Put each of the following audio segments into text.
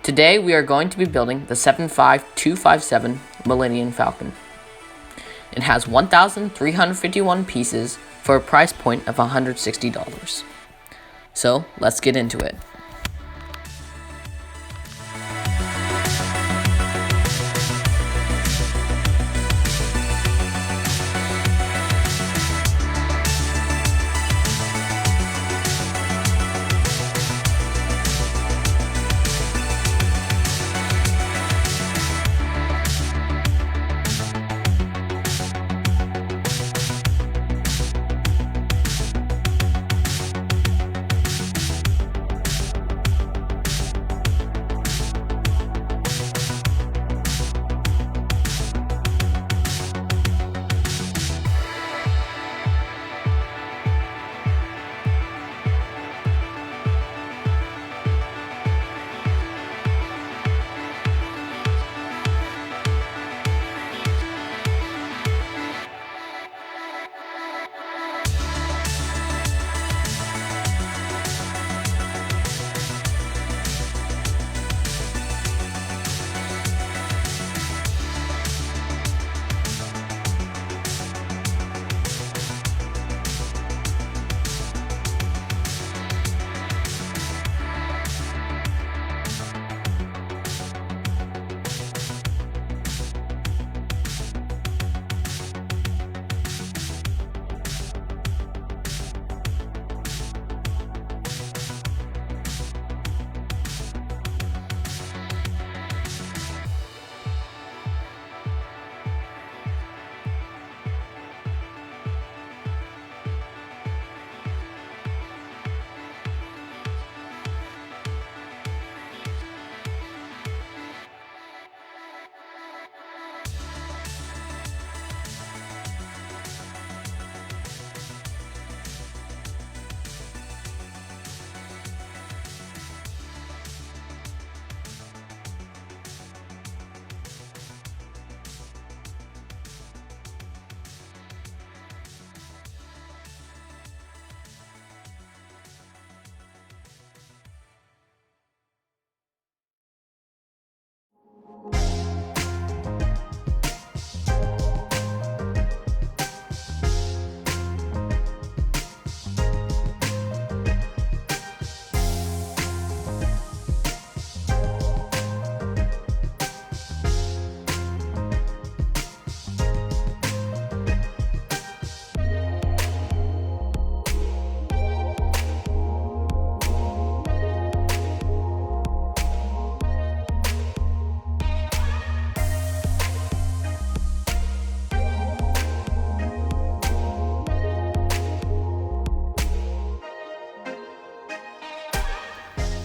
Today we are going to be building the 75257 Millennium Falcon. It has 1,351 pieces for a price point of $160. So let's get into it.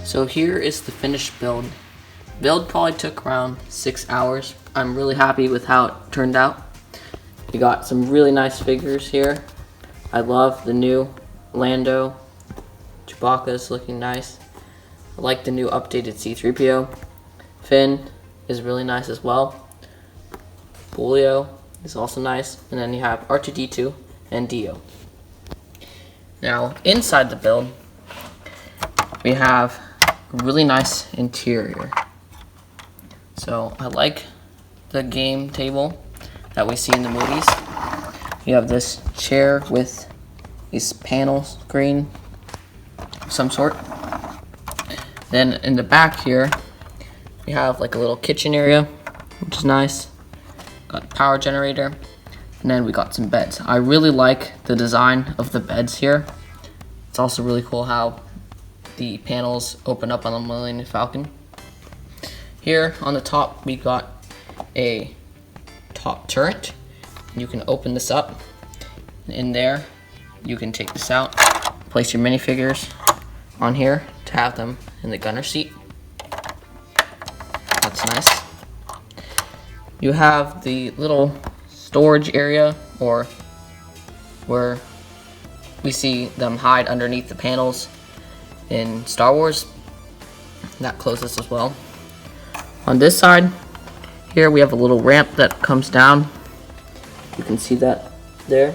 So here is the finished build. Build probably took around 6 hours. I'm really happy with how it turned out. We got some really nice figures here. I love the new Lando. Chewbacca's looking nice. I like the new updated C-3PO. Finn is really nice as well. Julio is also nice. And then you have R2-D2 and Dio. Now inside the build, we have a really nice interior. So I like the game table that we see in the movies. You have this chair with these panel screen of some sort. Then in the back here, we have like a little kitchen area, which is nice. Got a power generator, and then we got some beds. I really like the design of the beds here. It's also really cool how the panels open up on the Millennium Falcon. Here on the top, we got a top turret. You can open this up. In there, you can take this out, place your minifigures on here to have them in the gunner seat. That's nice. You have the little storage area, or where we see them hide underneath the panels in Star Wars. That closes as well. On this side here, we have a little ramp that comes down. You can see that there.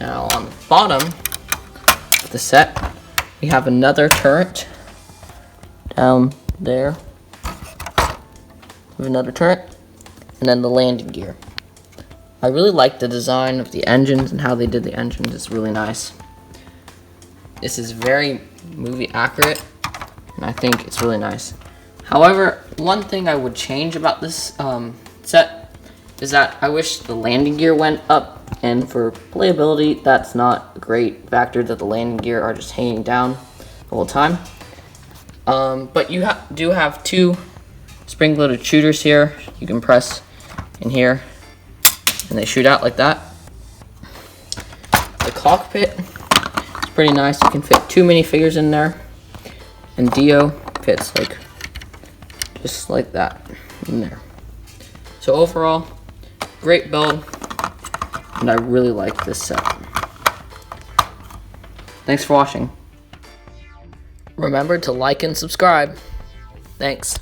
Now on the bottom of the set, we have another turret down there. We have another turret, and then the landing gear. I really like the design of the engines and how they did the engines. It's really nice. This is very movie accurate, and I think it's really nice. However, one thing I would change about this set is that I wish the landing gear went up, and for playability, that's not a great factor that the landing gear are just hanging down the whole time. But you do have two spring-loaded shooters here. You can press in here, and they shoot out like that. The cockpit is pretty nice. You can fit 2 minifigures in there, and Dio fits like just like that in there. So overall, great build, and I really like this set. Thanks for watching. Remember to like and subscribe. Thanks.